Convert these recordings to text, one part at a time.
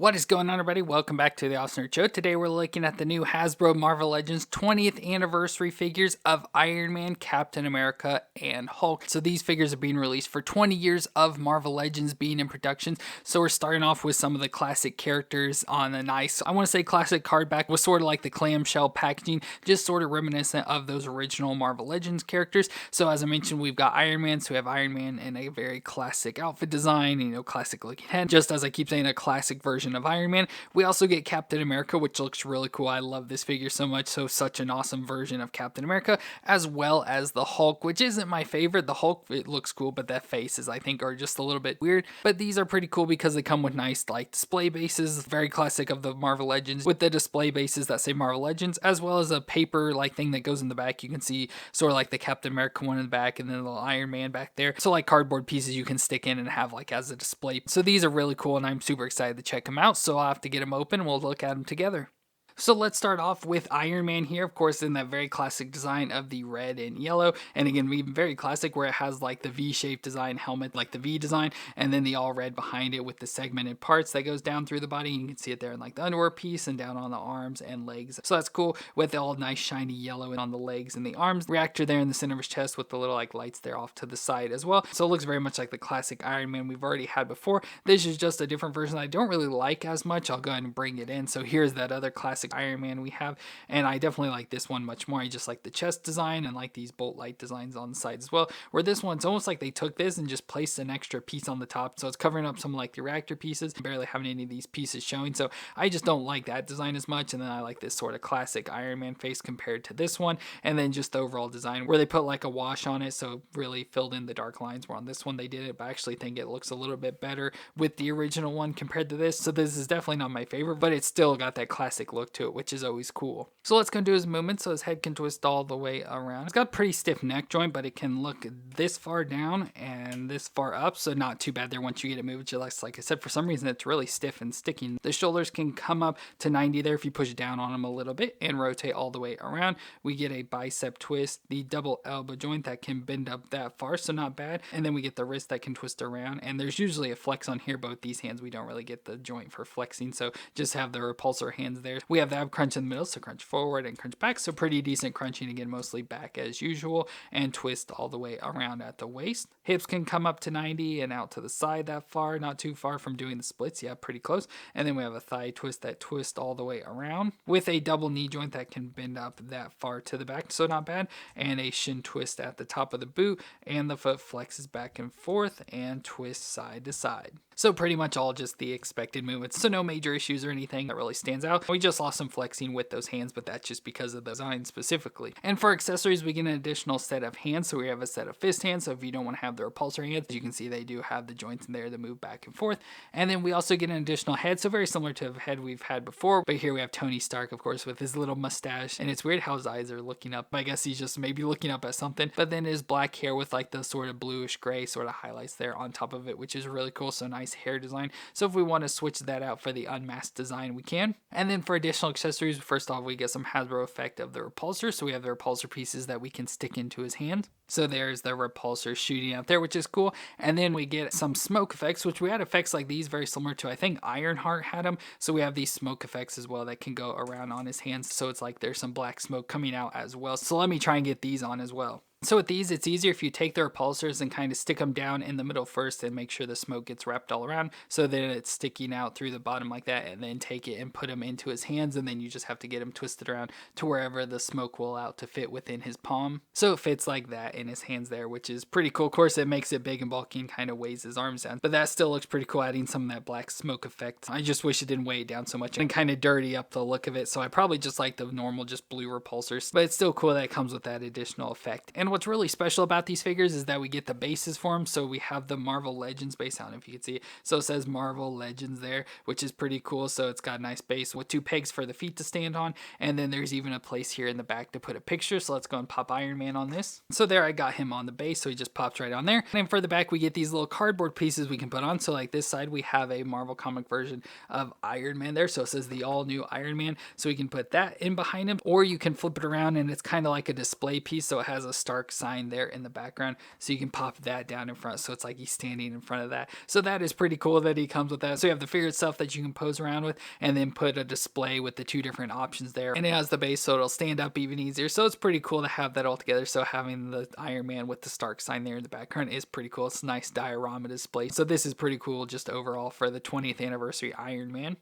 What is going on, everybody? Welcome back to the Awesome Nerd Show. Today we're looking at the new Hasbro Marvel Legends 20th anniversary figures of Iron Man, Captain America, and Hulk. So these figures are being released for 20 years of Marvel Legends being in production. So we're starting off with some of the classic characters on a nice, I want to say classic card back with sort of like the clamshell packaging, just sort of reminiscent of those original Marvel Legends characters. So as I mentioned, we've got Iron Man, so we have Iron Man in a very classic outfit design, classic looking head. Just as I keep saying, a classic version of Iron Man. We also get Captain America, which looks really cool. I love this figure so much. So such an awesome version of Captain America, as well as the Hulk, which isn't my favorite. The Hulk, it looks cool, but that faces I think are just a little bit weird. But these are pretty cool because they come with nice like display bases, very classic of the Marvel Legends, with the display bases that say Marvel Legends, as well as a paper like thing that goes in the back. You can see sort of like the Captain America one in the back, and then the little Iron Man back there. So like cardboard pieces you can stick in and have like as a display. So these are really cool, and I'm super excited to check them out. So I'll have to get them open. We'll look at them together. So let's start off with Iron Man here, of course, in that very classic design of the red and yellow. And again, even very classic where it has like the V-shaped design helmet, like the V design, and then the all red behind it with the segmented parts that goes down through the body. You can see it there in like the underwear piece and down on the arms and legs. So that's cool with all nice shiny yellow on the legs and the arms. Reactor there in the center of his chest with the little like lights there off to the side as well. So it looks very much like the classic Iron Man we've already had before. This is just a different version that I don't really like as much. I'll go ahead and bring it in. So here's that other classic Iron Man we have, and I definitely like this one much more. I just like the chest design and like these bolt light designs on the side as well, where this one's almost like they took this and just placed an extra piece on the top, so it's covering up some like the reactor pieces, barely having any of these pieces showing. So I just don't like that design as much, and then I like this sort of classic Iron Man face compared to this one, and then just the overall design where they put like a wash on it, so really filled in the dark lines, where on this one they did it, but I actually think it looks a little bit better with the original one compared to this. So this is definitely not my favorite, but it's still got that classic look to it, which is always cool. So let's go do his movement. So his head can twist all the way around. It's got a pretty stiff neck joint, but it can look this far down and this far up, so not too bad there once you get it moved. Just like I said, for some reason it's really stiff and sticking. The shoulders can come up to 90 there if you push down on them a little bit and rotate all the way around. We get a bicep twist, the double elbow joint that can bend up that far, so not bad. And then we get the wrist that can twist around, and there's usually a flex on here, but with these hands we don't really get the joint for flexing, so just have the repulsor hands there. We have the ab crunch in the middle, so crunch forward and crunch back, so pretty decent crunching, again mostly back as usual, and twist all the way around at the waist. Hips can come up to 90 and out to the side that far, not too far from doing the splits, yeah, pretty close. And then we have a thigh twist that twists all the way around with a double knee joint that can bend up that far to the back, so not bad, and a shin twist at the top of the boot, and the foot flexes back and forth and twists side to side. So pretty much all just the expected movements, so no major issues or anything that really stands out. We just lost some flexing with those hands, but that's just because of the design specifically. And for accessories, we get an additional set of hands, so we have a set of fist hands, so if you don't want to have the repulsor hands, you can see they do have the joints in there that move back and forth. And then we also get an additional head, so very similar to the head we've had before, but here we have Tony Stark, of course, with his little mustache, and it's weird how his eyes are looking up. I guess he's just maybe looking up at something, but then his black hair with like the sort of bluish gray sort of highlights there on top of it, which is really cool, so nice hair design. So if we want to switch that out for the unmasked design, we can. And then for additional accessories, first off, we get some Hasbro effect of the repulsor, so we have the repulsor pieces that we can stick into his hand. So there's the repulsor shooting out there, which is cool. And then we get some smoke effects, which we had effects like these very similar to, I think Ironheart had them. So we have these smoke effects as well that can go around on his hands. So it's like there's some black smoke coming out as well. So let me try and get these on as well. So with these, it's easier if you take the repulsors and kind of stick them down in the middle first and make sure the smoke gets wrapped all around, so then it's sticking out through the bottom like that, and then take it and put them into his hands, and then you just have to get them twisted around to wherever the smoke will allow to fit within his palm. So it fits like that in his hands there, which is pretty cool. Of course, it makes it big and bulky and kind of weighs his arms down, but that still looks pretty cool, adding some of that black smoke effect. I just wish it didn't weigh it down so much and kind of dirty up the look of it, so I probably just like the normal just blue repulsors, but it's still cool that it comes with that additional effect. And what's really special about these figures is that we get the bases for them. So we have the Marvel Legends base. I don't know if you can see it. So it says Marvel Legends there, which is pretty cool. So it's got a nice base with two pegs for the feet to stand on. And then there's even a place here in the back to put a picture. So let's go and pop Iron Man on this. So there I got him on the base. So he just pops right on there. And then for the back, we get these little cardboard pieces we can put on. So like this side, we have a Marvel comic version of Iron Man there. So it says the all new Iron Man. So we can put that in behind him, or you can flip it around and it's kind of like a display piece. So it has a Star Stark sign there in the background, so you can pop that down in front, so it's like he's standing in front of that. So that is pretty cool that he comes with that. So you have the figure itself that you can pose around with, and then put a display with the two different options there, and it has the base so it'll stand up even easier. So it's pretty cool to have that all together. So having the Iron Man with the Stark sign there in the background is pretty cool. It's a nice diorama display. So this is pretty cool just overall for the 20th anniversary Iron Man.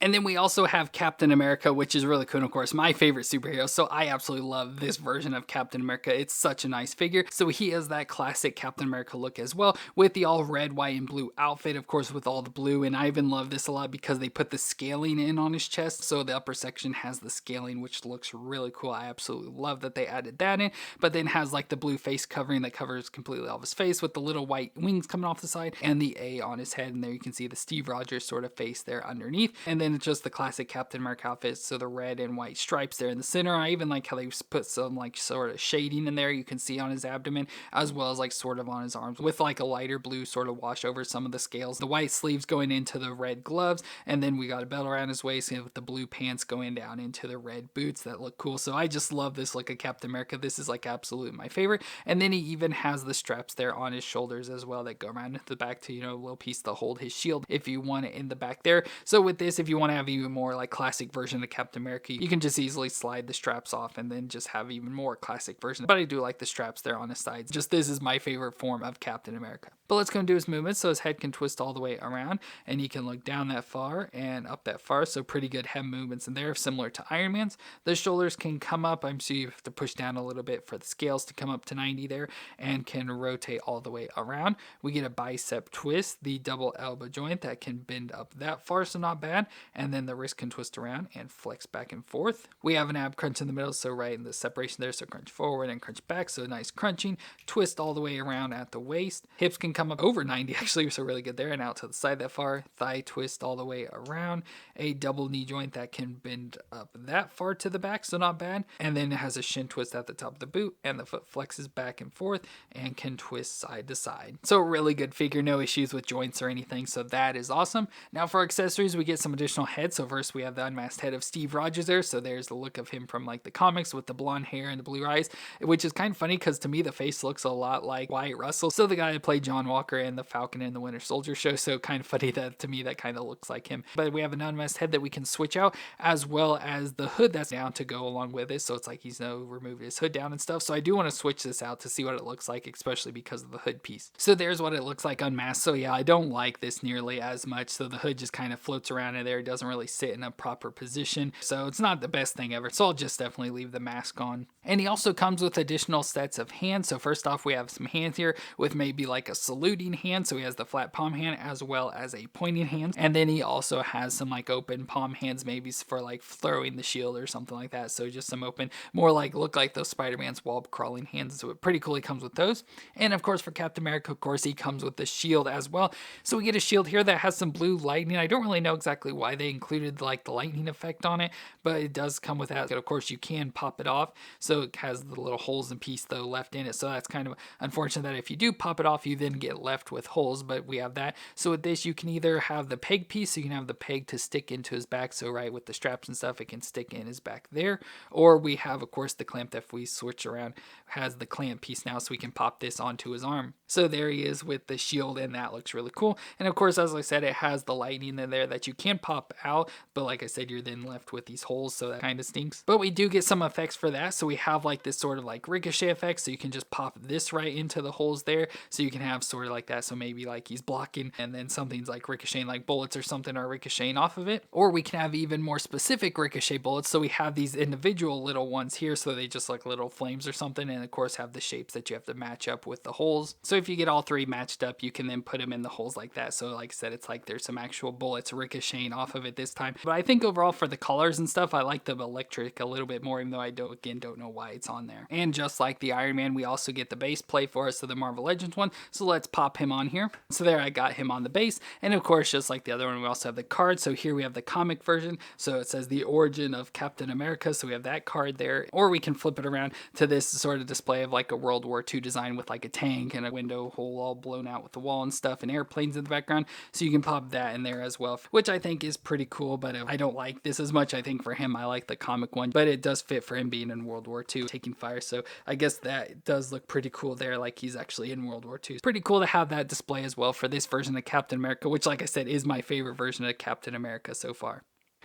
And then we also have Captain America, which is really cool, and of course, my favorite superhero. So I absolutely love this version of Captain America. It's such a nice figure. So he has that classic Captain America look as well, with the all red, white, and blue outfit, of course, with all the blue. And I even love this a lot because they put the scaling in on his chest. So the upper section has the scaling, which looks really cool. I absolutely love that they added that in. But then has like the blue face covering that covers completely all of his face, with the little white wings coming off the side and the A on his head. And there you can see the Steve Rogers sort of face there underneath. And then it's just the classic Captain America outfit, so the red and white stripes there in the center. I even like how they put some like sort of shading in there you can see on his abdomen, as well as like sort of on his arms, with like a lighter blue sort of wash over some of the scales. The white sleeves going into the red gloves, and then we got a belt around his waist with the blue pants going down into the red boots that look cool. So I just love this look of Captain America. This is like absolutely my favorite. And then he even has the straps there on his shoulders as well that go around the back to, you know, a little piece to hold his shield if you want it in the back there. So with this, if you want to have even more like classic version of Captain America, you can just easily slide the straps off and then just have even more classic version. But I do like the straps there on his sides. Just this is my favorite form of Captain America. But let's go and do his movements. So his head can twist all the way around, and he can look down that far and up that far. So pretty good head movements in there, similar to Iron Man's. The shoulders can come up. I'm sure you have to push down a little bit for the scales to come up to 90 there, and can rotate all the way around. We get a bicep twist, the double elbow joint that can bend up that far, so not bad. And then the wrist can twist around and flex back and forth. We have an ab crunch in the middle, so right in the separation there, so crunch forward and crunch back, so nice crunching. Twist all the way around at the waist. Hips can come up over 90 actually, so really good there, and out to the side that far. Thigh twist all the way around. A double knee joint that can bend up that far to the back, so not bad. And then it has a shin twist at the top of the boot, and the foot flexes back and forth and can twist side to side. So really good figure, no issues with joints or anything, so that is awesome. Now for accessories, we get some additional heads. So first we have the unmasked head of Steve Rogers there, so there's the look of him from like the comics with the blonde hair and the blue eyes, which is kind of funny because to me the face looks a lot like Wyatt Russell, so the guy that played John Walker in the Falcon and the Winter Soldier show, so kind of funny that to me that kind of looks like him. But we have an unmasked head that we can switch out, as well as the hood that's down to go along with it, so it's like he's removed his hood down and stuff. So I do want to switch this out to see what it looks like, especially because of the hood piece. So there's what it looks like unmasked. So yeah, I don't like this nearly as much, so the hood just kind of floats around in there. It doesn't really sit in a proper position, so it's not the best thing ever. So I'll just definitely leave the mask on. And he also comes with additional sets of hands. So first off, we have some hands here with maybe like a saluting hand, so he has the flat palm hand as well as a pointing hand. And then he also has some like open palm hands, maybe for like throwing the shield or something like that. So just some open, more like look like those Spider-Man's wall crawling hands. So pretty cool, he comes with those. And of course for Captain America, of course, he comes with the shield as well. So we get a shield here that has some blue lightning. I don't really know exactly why they included like the lightning effect on it, but it does come with that. Of course, you can pop it off, so it has the little holes and piece though left in it. So that's kind of unfortunate that if you do pop it off, you then get left with holes, but we have that. So with this, you can either have the peg piece, so you can have the peg to stick into his back, so right with the straps and stuff, it can stick in his back there. Or we have, of course, the clamp that if we switch around, has the clamp piece now, so we can pop this onto his arm. So there he is with the shield, and that looks really cool. And of course, as I said, it has the lightning in there that you can pop out, but like I said, you're then left with these holes, so that kind of stinks. But we do get some effects for that. So we have like this sort of like ricochet effect, so you can just pop this right into the holes there, so you can have sort of like that. So maybe like he's blocking and then something's like ricocheting, like bullets or something are ricocheting off of it. Or we can have even more specific ricochet bullets, so we have these individual little ones here, so they just like little flames or something, and of course have the shapes that you have to match up with the holes. So if you get all three matched up, you can then put them in the holes like that. So like I said, it's like there's some actual bullets ricocheting off of it this time. But I think overall for the colors and stuff, I like the electric a little bit more, even though I don't know why it's on there. And just like the Iron Man, we also get the base plate for us, so the Marvel Legends one. So let's pop him on here. So there I got him on the base. And of course, just like the other one, we also have the card. So here we have the comic version. So it says the origin of Captain America. So we have that card there. Or we can flip it around to this sort of display of like a World War II design with like a tank and a window hole all blown out with the wall and stuff and airplanes in the background. So you can pop that in there as well, which I think is pretty cool. But I don't like this as much. I think for him, I like the comic one, but it does fit for him being in World War II taking fire. So I guess that does look pretty cool there, like he's actually in World War II. It's pretty cool to have that display as well for this version of Captain America, which like I said is my favorite version of Captain America so far.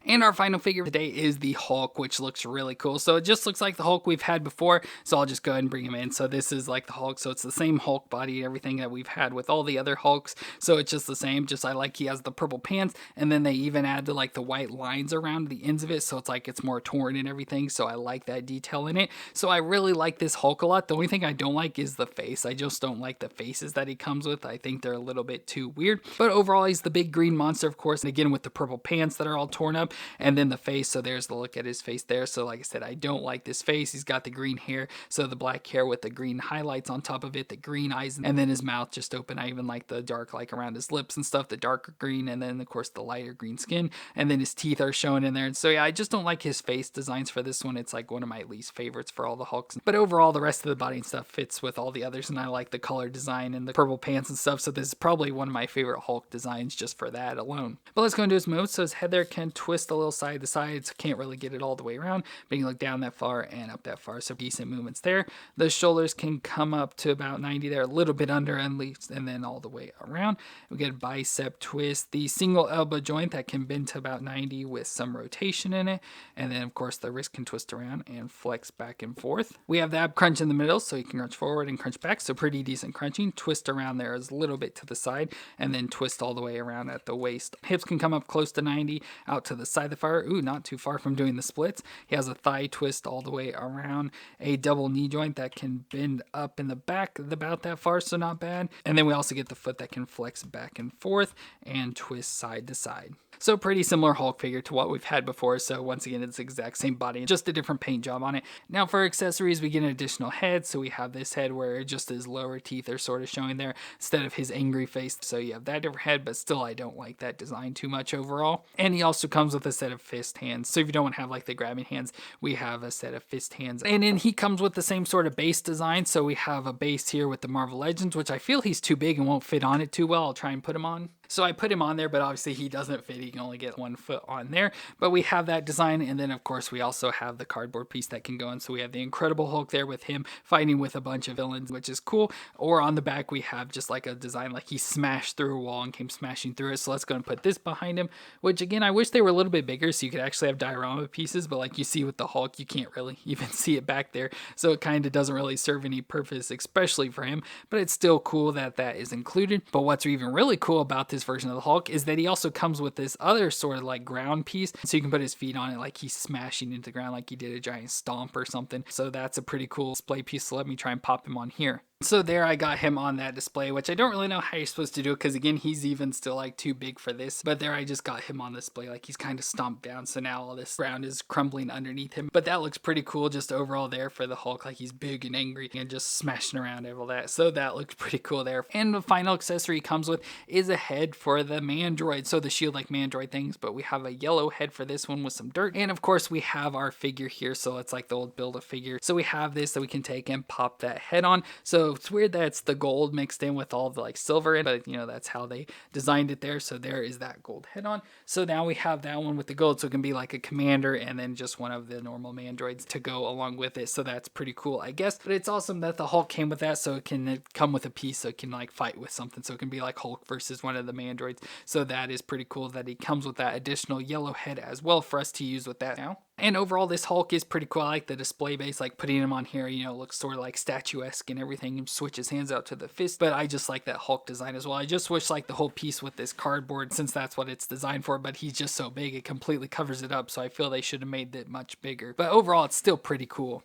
And our final figure today is the Hulk, which looks really cool. So it just looks like the Hulk we've had before. So I'll just go ahead and bring him in. So this is like the Hulk. So it's the same Hulk body and everything that we've had with all the other Hulks. So it's just the same. Just I like he has the purple pants. And then they even add the like the white lines around the ends of it. So it's like it's more torn and everything. So I like that detail in it. So I really like this Hulk a lot. The only thing I don't like is the face. I just don't like the faces that he comes with. I think they're a little bit too weird. But overall, he's the big green monster, of course. And again, with the purple pants that are all torn up. And then the face. So there's the look at his face there. So like I said, I don't like this face. He's got the green hair. So the black hair with the green highlights on top of it, the green eyes, and then his mouth just open. I even like the dark, like around his lips and stuff, the darker green, and then of course the lighter green skin, and then his teeth are showing in there. And so yeah, I just don't like his face designs for this one. It's like one of my least favorites for all the Hulks. But overall, the rest of the body and stuff fits with all the others, and I like the color design and the purple pants and stuff. So this is probably one of my favorite Hulk designs just for that alone. But let's go into his moves. So his head there can twist a little side to side. Can't really get it all the way around, but you can look down that far and up that far, so decent movements there. The shoulders can come up to about 90 there, a little bit under at least, and then all the way around. We get a bicep twist, the single elbow joint that can bend to about 90 with some rotation in it, and then of course the wrist can twist around and flex back and forth. We have the ab crunch in the middle, so you can crunch forward and crunch back, so pretty decent crunching. Twist around there is a little bit to the side, and then twist all the way around at the waist. Hips can come up close to 90, out to the side of the fire. Ooh, not too far from doing the splits. He has a thigh twist all the way around, a double knee joint that can bend up in the back about that far, so not bad. And then we also get the foot that can flex back and forth and twist side to side. So pretty similar Hulk figure to what we've had before. So once again, it's the exact same body, just a different paint job on it. Now for accessories, we get an additional head. So we have this head where just his lower teeth are sort of showing there instead of his angry face. So you have that different head, but still I don't like that design too much overall. And he also comes with a set of fist hands. So if you don't want to have like the grabbing hands, we have a set of fist hands. And then he comes with the same sort of base design. So we have a base here with the Marvel Legends, which I feel he's too big and won't fit on it too well. I'll try and put him on. So I put him on there, but obviously he doesn't fit. He can only get 1 foot on there. But we have that design. And then, of course, we also have the cardboard piece that can go in. So we have the Incredible Hulk there with him fighting with a bunch of villains, which is cool. Or on the back, we have just like a design like he smashed through a wall and came smashing through it. So let's go and put this behind him, which again, I wish they were a little bit bigger so you could actually have diorama pieces. But like you see with the Hulk, you can't really even see it back there. So it kind of doesn't really serve any purpose, especially for him. But it's still cool that that is included. But what's even really cool about this version of the Hulk is that he also comes with this other sort of like ground piece. So you can put his feet on it like he's smashing into the ground like he did a giant stomp or something. So that's a pretty cool display piece. So let me try and pop him on here. So there I got him on that display, which I don't really know how you're supposed to do it because again, he's even still like too big for this. But there I just got him on display like he's kind of stomped down. So now all this ground is crumbling underneath him. But that looks pretty cool just overall there for the Hulk. Like he's big and angry and just smashing around and all that. So that looks pretty cool there. And the final accessory he comes with is a head for the Mandroid. So the shield like Mandroid things, but we have a yellow head for this one with some dirt. And of course we have our figure here. So it's like the old Build-A-Figure. So we have this that we can take and pop that head on. So it's weird that it's the gold mixed in with all the like silver in, but you know, that's how they designed it there. So there is that gold head on. So now we have that one with the gold. So it can be like a commander and then just one of the normal Mandroids to go along with it. So that's pretty cool, I guess. But it's awesome that the Hulk came with that. So it can come with a piece so it can like fight with something. So it can be like Hulk versus one of the Mandroids. So that is pretty cool that he comes with that additional yellow head as well for us to use with that now. And overall, this Hulk is pretty cool. I like the display base, like putting him on here, you know, looks sort of like statuesque and everything, and switch his hands out to the fist. But I just like that Hulk design as well. I just wish like the whole piece with this cardboard, since that's what it's designed for, but he's just so big, it completely covers it up. So I feel they should have made it much bigger. But overall, it's still pretty cool.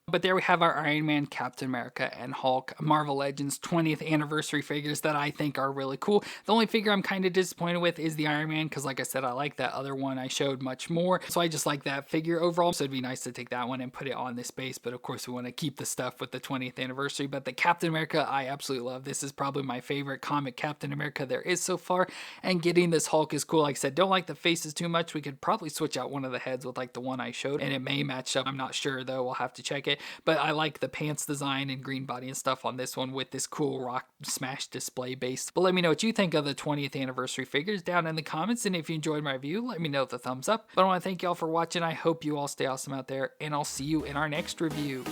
But there we have our Iron Man, Captain America, and Hulk Marvel Legends 20th anniversary figures that I think are really cool. The only figure I'm kind of disappointed with is the Iron Man, because like I said, I like that other one I showed much more. So I just like that figure overall. So it'd be nice to take that one and put it on this base. But of course, we want to keep the stuff with the 20th anniversary. But the Captain America, I absolutely love. This is probably my favorite comic Captain America there is so far. And getting this Hulk is cool. Like I said, don't like the faces too much. We could probably switch out one of the heads with like the one I showed, and it may match up. I'm not sure though. We'll have to check it. But I like the pants design and green body and stuff on this one with this cool rock smash display base. But let me know what you think of the 20th anniversary figures down in the comments. And if you enjoyed my review, let me know with a thumbs up. But I want to thank y'all for watching. I hope you all stay awesome out there, and I'll see you in our next review.